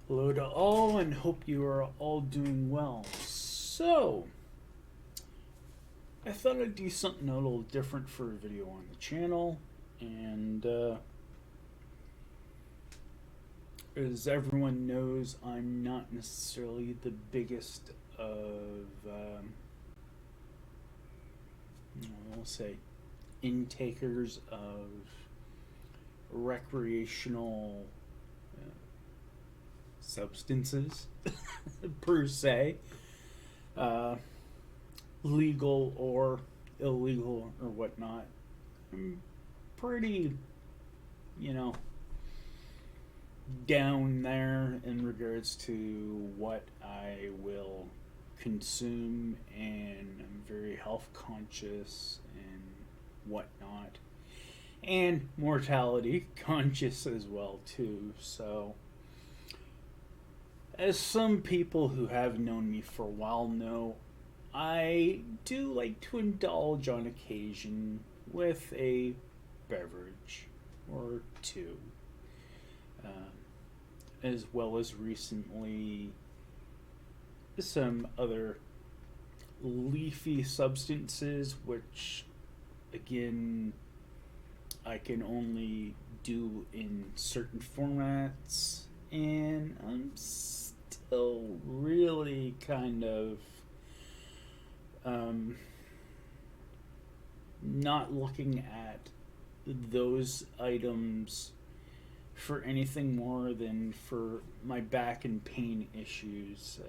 Hello to all, and hope you are all doing well. So, I thought I'd do something a little different for a video on the channel, and as everyone knows, I'm not necessarily the biggest of, we'll say, intakers of recreational substances per se, legal or illegal or whatnot. I'm pretty, down there in regards to what I will consume, and I'm very health conscious and whatnot, and mortality conscious as well too. So as some people who have known me for a while know, I do like to indulge on occasion with a beverage or two, as well as recently some other leafy substances, which again I can only do in certain formats, and I'm still really kind of not looking at those items for anything more than for my back and pain issues,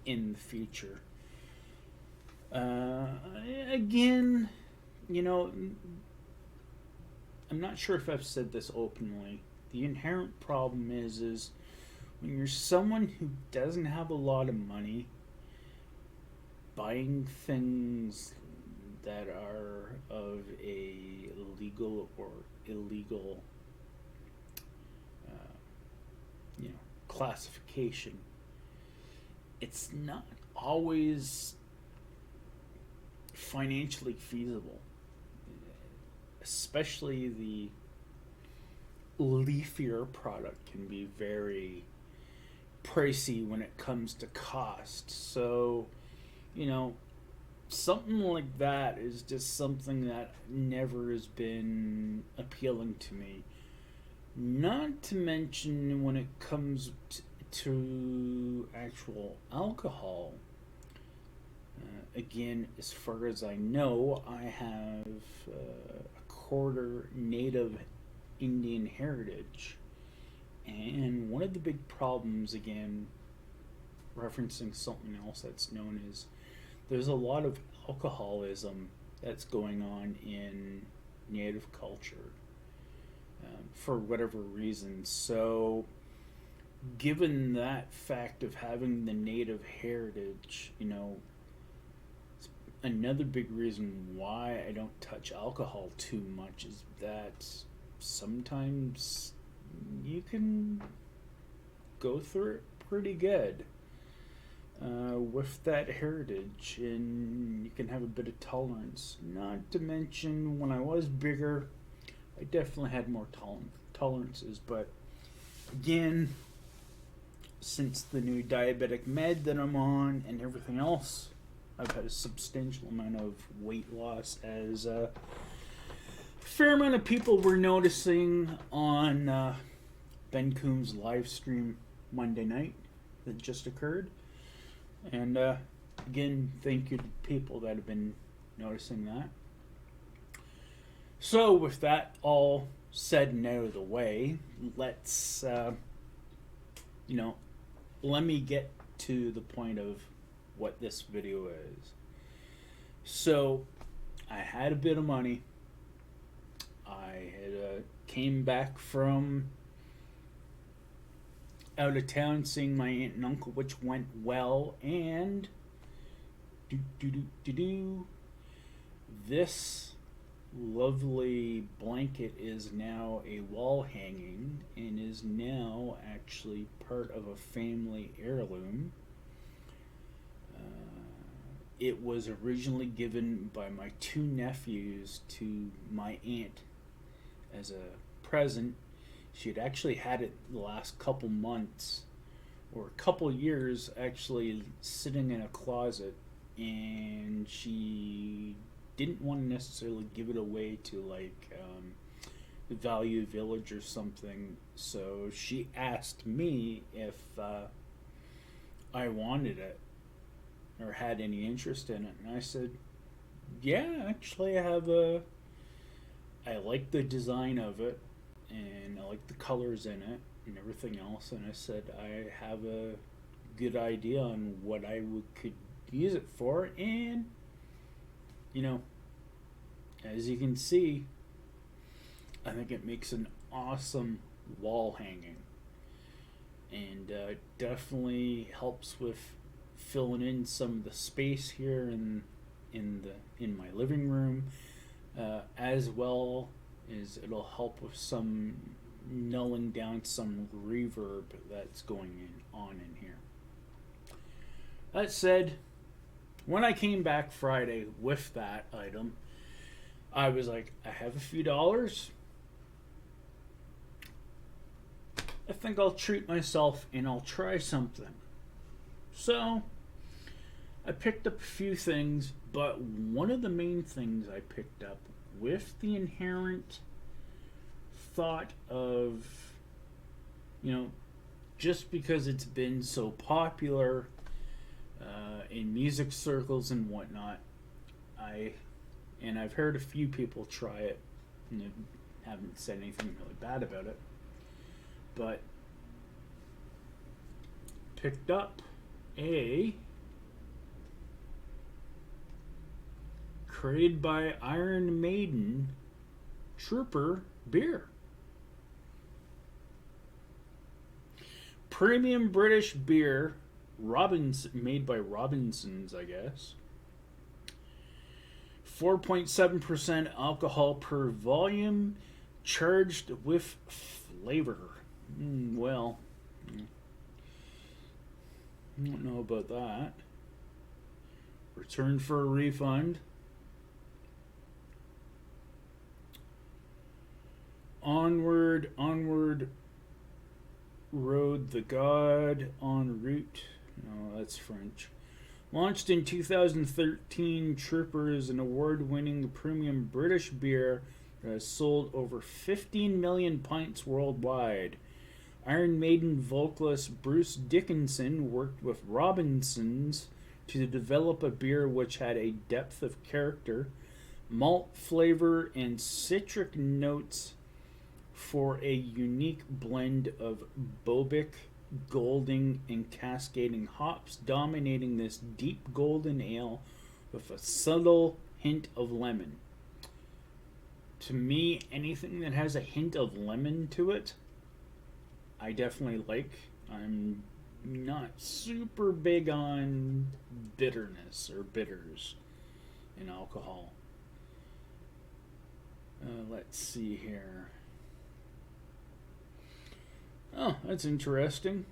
in the future. Again, I'm not sure if I've said this openly. The inherent problem is when you're someone who doesn't have a lot of money, buying things that are of a legal or illegal classification, it's not always financially feasible, especially the leafier product can be very pricey when it comes to cost. So, something like that is just something that never has been appealing to me. Not to mention when it comes to actual alcohol. Again, as far as I know, I have a quarter Native Indian heritage. And one of the big problems, again, referencing something else that's known, is there's a lot of alcoholism that's going on in Native culture, for whatever reason. So, given that fact of having the Native heritage, another big reason why I don't touch alcohol too much is that sometimes you can go through it pretty good with that heritage, and you can have a bit of tolerance. Not to mention, when I was bigger, I definitely had more tolerances, but again, since the new diabetic med that I'm on and everything else, I've had a substantial amount of weight loss, as a fair amount of people were noticing on Ben Coombs' live stream Monday night that just occurred. And again, thank you to people that have been noticing that. So, with that all said and out of the way, let's, let me get to the point of what this video is. So, I had a bit of money. I had came back from out of town seeing my aunt and uncle, which went well, and this lovely blanket is now a wall hanging and is now actually part of a family heirloom. It was originally given by my two nephews to my aunt as a present, She had actually had it the last couple months or a couple years actually sitting in a closet, and she didn't want to necessarily give it away to like the Value Village or something. So she asked me if I wanted it or had any interest in it, and I said, "Yeah, actually, I like the design of it, and I like the colors in it, and everything else." And I said, "I have a good idea on what could use it for," and you know, as you can see, I think it makes an awesome wall hanging, and definitely helps with filling in some of the space here in my living room, as well as it'll help with some nulling down some reverb that's going on in here. That said, when I came back Friday with that item, I was like, I have a few dollars. I think I'll treat myself and I'll try something. So I picked up a few things, but one of the main things I picked up, with the inherent thought of, just because it's been so popular in music circles and whatnot, I've heard a few people try it and haven't said anything really bad about it, but picked up a created by Iron Maiden Trooper beer. Premium British beer, made by Robinsons, I guess. 4.7% alcohol per volume, charged with flavor. Well, I don't know about that. Return for a refund. Onward, rode the God en route. No, that's French. Launched in 2013, Trooper is an award-winning premium British beer that has sold over 15 million pints worldwide. Iron Maiden vocalist Bruce Dickinson worked with Robinsons to develop a beer which had a depth of character, malt flavor, and citric notes for a unique blend of bobic, golding, and cascading hops, dominating this deep golden ale with a subtle hint of lemon. To me, anything that has a hint of lemon to it, I definitely like. I'm not super big on bitterness or bitters in alcohol. Let's see here. Oh, that's interesting.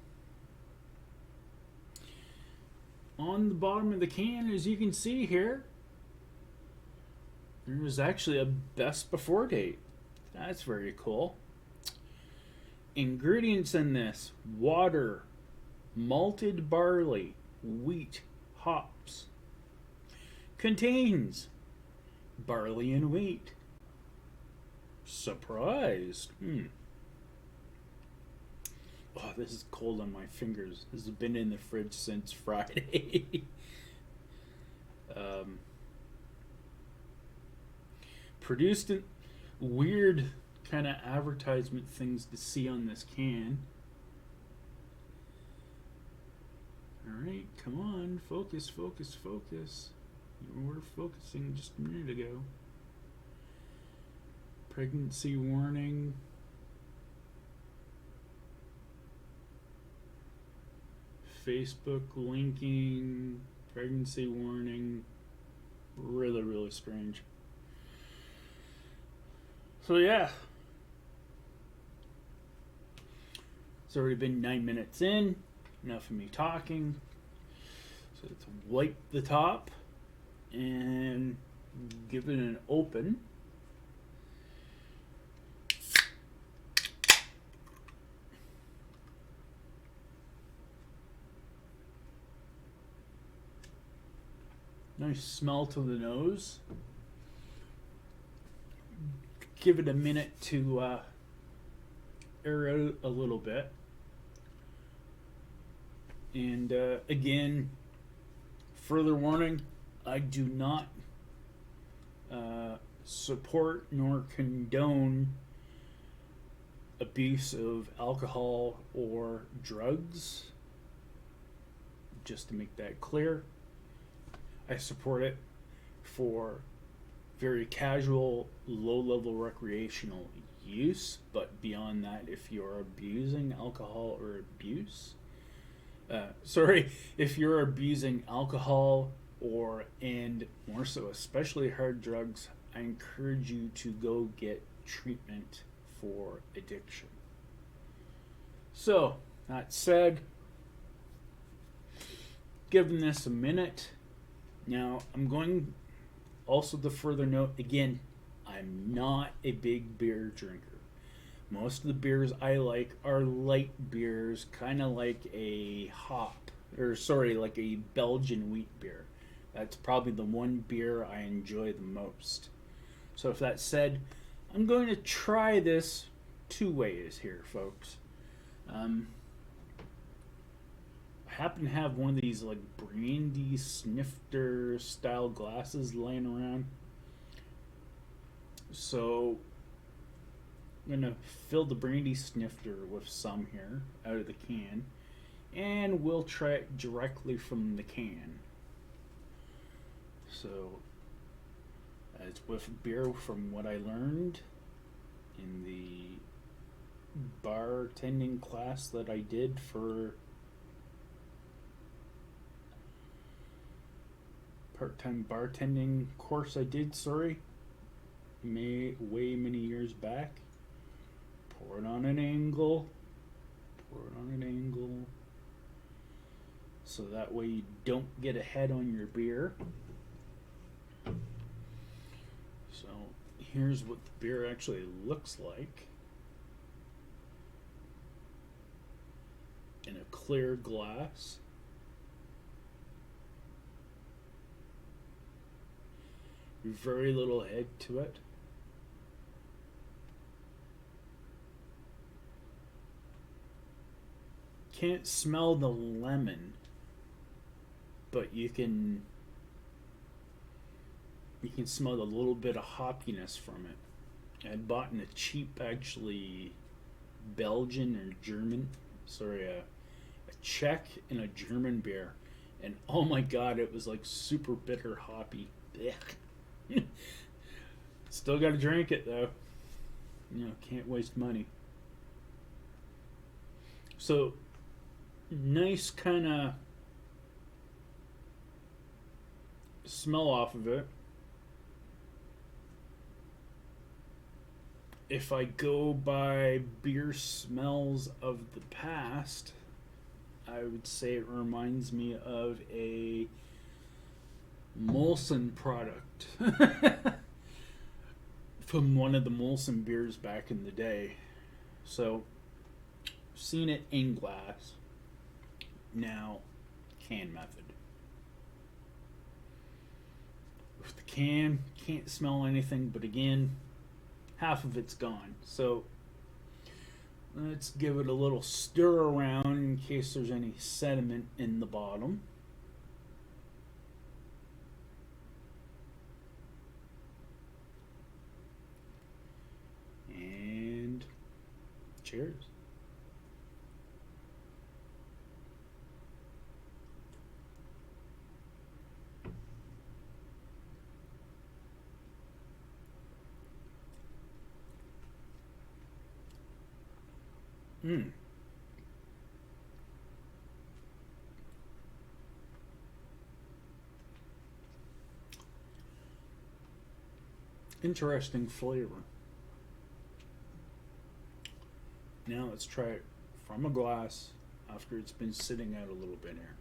On the bottom of the can, as you can see here, there's actually a best before date. That's very cool. Ingredients in this: water, malted barley, wheat, hops. Contains barley and wheat. Surprised. Oh, this is cold on my fingers. This has been in the fridge since Friday. Produced in weird kind of advertisement things to see on this can. Alright, come on. Focus, focus, focus. You were focusing just a minute ago. Pregnancy warning. Facebook linking, pregnancy warning. Really, really strange. So yeah. It's already been 9 minutes in. Enough of me talking. So let's wipe the top and give it an open. Nice smell to the nose. Give it a minute to air out a little bit. And again, further warning, I do not support nor condone abuse of alcohol or drugs. Just to make that clear, I support it for very casual, low-level recreational use, but beyond that, if you're abusing alcohol or if you're abusing alcohol and more so especially hard drugs, I encourage you to go get treatment for addiction. So, that said, giving this a minute. Now, I'm going also to further note, again, I'm not a big beer drinker. Most of the beers I like are light beers, kind of like a like a Belgian wheat beer. That's probably the one beer I enjoy the most. So if that said, I'm going to try this two ways here, folks. I happen to have one of these like brandy snifter style glasses laying around. So I'm going to fill the brandy snifter with some here out of the can, and we'll try it directly from the can. So, as with beer, from what I learned in the bartending class that I did for part-time bartending course I did, way many years back. Pour it on an angle. So that way you don't get a head on your beer. So here's what the beer actually looks like in a clear glass. Very little head to it. Can't smell the lemon, but you can smell a little bit of hoppiness from it. I'd bought in a cheap, actually, Belgian or German, a Czech and a German beer, and oh my god, it was like super bitter hoppy. Still gotta drink it though. Can't waste money. So, nice kind of smell off of it. If I go by beer smells of the past, I would say it reminds me of a Molson product from one of the Molson beers back in the day. So, seen it in glass. Now, can method. With the can, can't smell anything, but again, half of it's gone. So, let's give it a little stir around in case there's any sediment in the bottom. And cheers. Interesting flavor. Now let's try it from a glass after it's been sitting out a little bit here.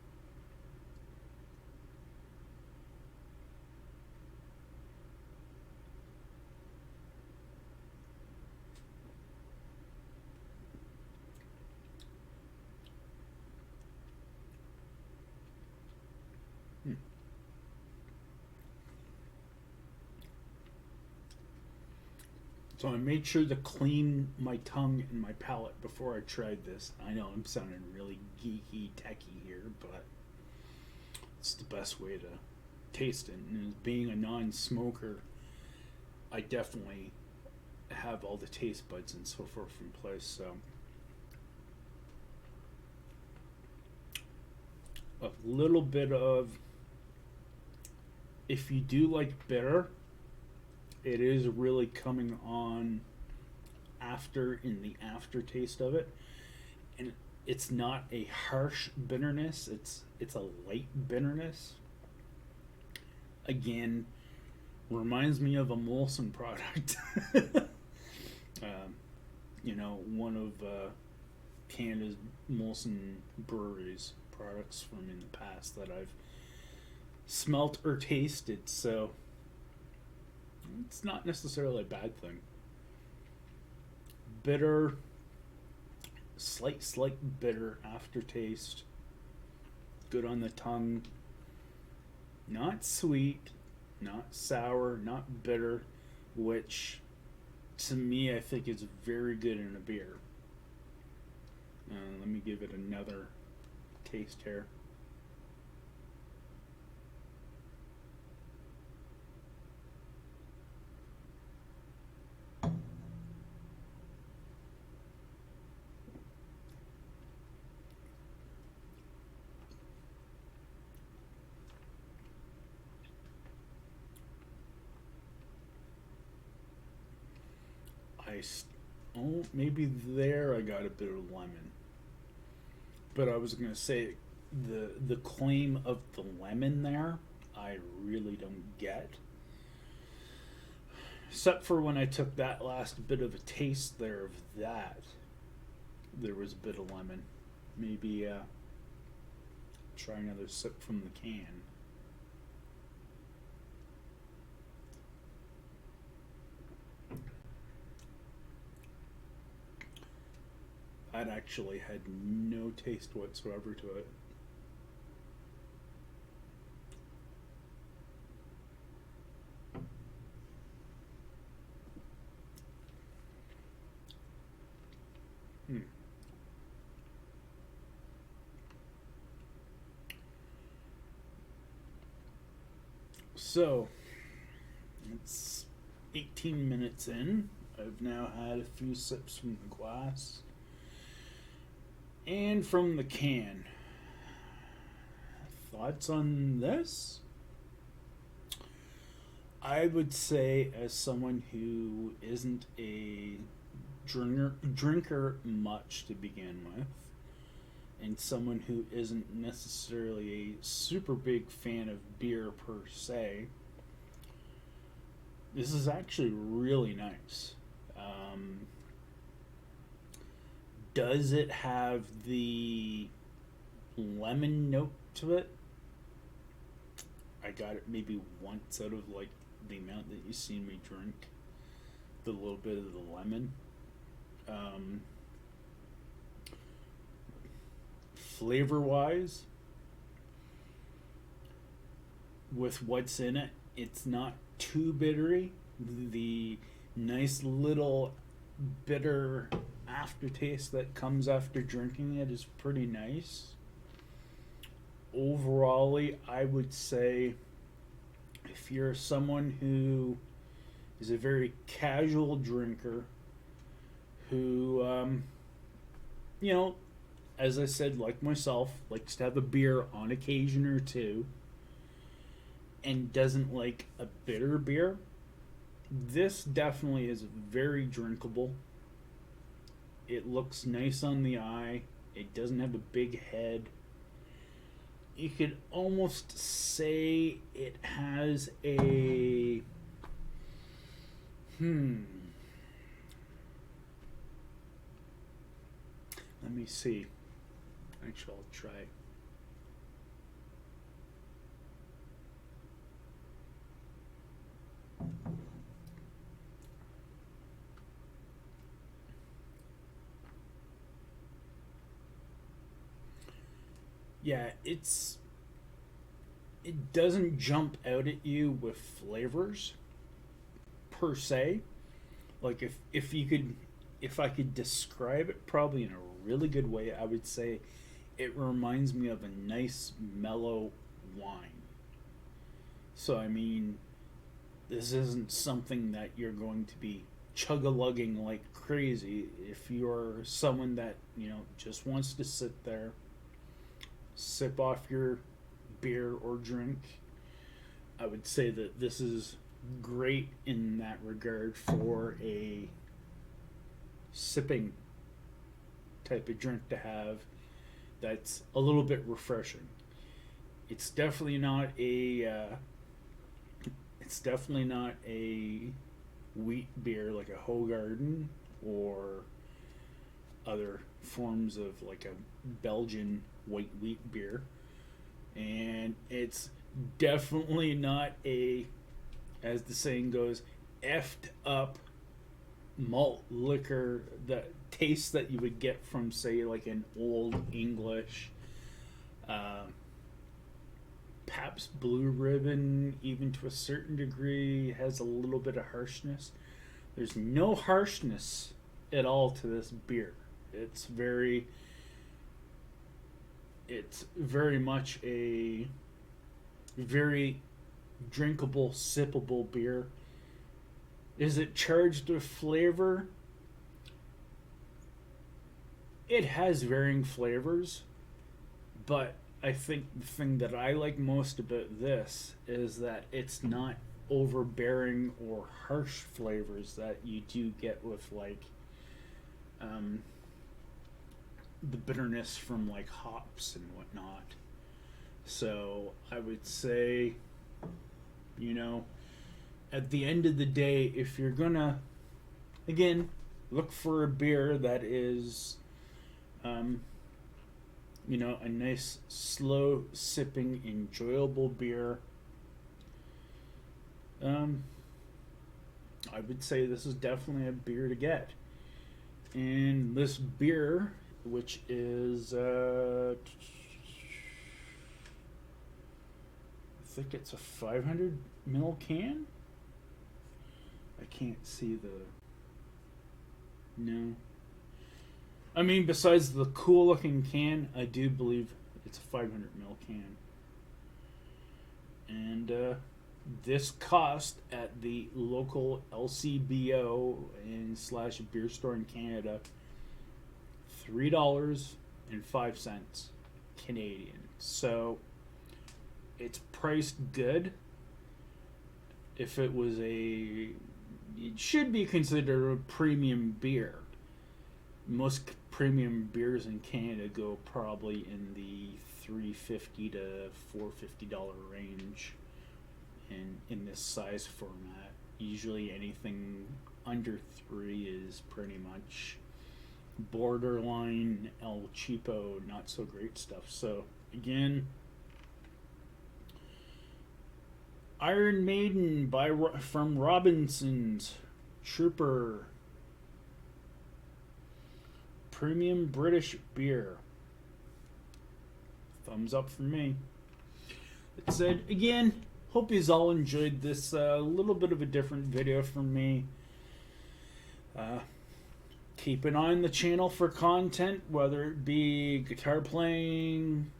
So I made sure to clean my tongue and my palate before I tried this. I know I'm sounding really geeky, techie here, but it's the best way to taste it. And being a non-smoker, I definitely have all the taste buds and so forth in place. So a little bit of, if you do like bitter, it is really coming on after in the aftertaste of it, and it's not a harsh bitterness. It's a light bitterness. Again, reminds me of a Molson product. One of Canada's Molson breweries products from in the past that I've smelt or tasted. So it's not necessarily a bad thing. Bitter, slight bitter aftertaste. Good on the tongue. Not sweet, not sour, not bitter, which to me I think is very good in a beer. Let me give it another taste here. Maybe there I got a bit of lemon, but I was gonna say the claim of the lemon there I really don't get, except for when I took that last bit of a taste there of that, there was a bit of lemon. Maybe try another sip from the can. That actually had no taste whatsoever to it. So, it's 18 minutes in. I've now had a few sips from the glass and from the can. Thoughts on this? I would say, as someone who isn't a drinker much to begin with, and someone who isn't necessarily a super big fan of beer per se, this is actually really nice. Does it have the lemon note to it? I got it maybe once out of like the amount that you seen me drink. The little bit of the lemon. Flavor wise, with what's in it, it's not too bittery. The nice little bitter aftertaste that comes after drinking it is pretty nice. Overall, I would say if you're someone who is a very casual drinker who, as I said, like myself, likes to have a beer on occasion or two and doesn't like a bitter beer, this definitely is very drinkable. It looks nice on the eye. It doesn't have a big head. You could almost say it has a... Let me see. Actually, I'll try. Yeah, it doesn't jump out at you with flavors per se, like if I could describe it probably in a really good way, I would say it reminds me of a nice mellow wine. So I mean, this isn't something that you're going to be chug-a-lugging like crazy. If you're someone that, just wants to sit there, sip off your beer or drink, I would say that this is great in that regard for a sipping type of drink to have that's a little bit refreshing. It's definitely not a wheat beer like a Hoegaarden or other forms of like a Belgian white wheat beer. And it's definitely not a, as the saying goes, effed up malt liquor, the taste that you would get from, say, like an old English Pabst Blue Ribbon. Even to a certain degree has a little bit of harshness. There's no harshness at all to this beer. It's very much a very drinkable, sippable beer. Is it charged with flavor? It has varying flavors, but I think the thing that I like most about this is that it's not overbearing or harsh flavors that you do get with like the bitterness from like hops and whatnot. So I would say, at the end of the day, if you're gonna, again, look for a beer that is, a nice, slow sipping, enjoyable beer, I would say this is definitely a beer to get. And this beer, which is, I think it's a 500 ml can. I can't see no. I mean, besides the cool looking can, I do believe it's a 500 ml can. And this cost at the local LCBO and / beer store in Canada $3.05 Canadian. So it's priced good. If it was it should be considered a premium beer. Most premium beers in Canada go probably in the $350 to $450 range in this size format. Usually anything under 3 is pretty much borderline El Cheapo, not so great stuff. So again, Iron Maiden from Robinson's Trooper, premium British beer. Thumbs up from me. That said, again, hope you all enjoyed this little bit of a different video from me. Keep an eye on the channel for content, whether it be guitar playing,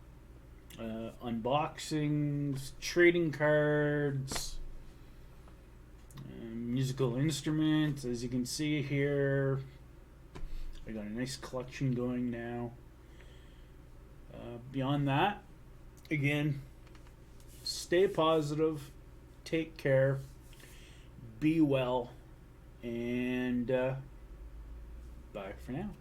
unboxings, trading cards, musical instruments. As you can see here, I got a nice collection going now. Beyond that, again, stay positive, take care, be well, and bye for now.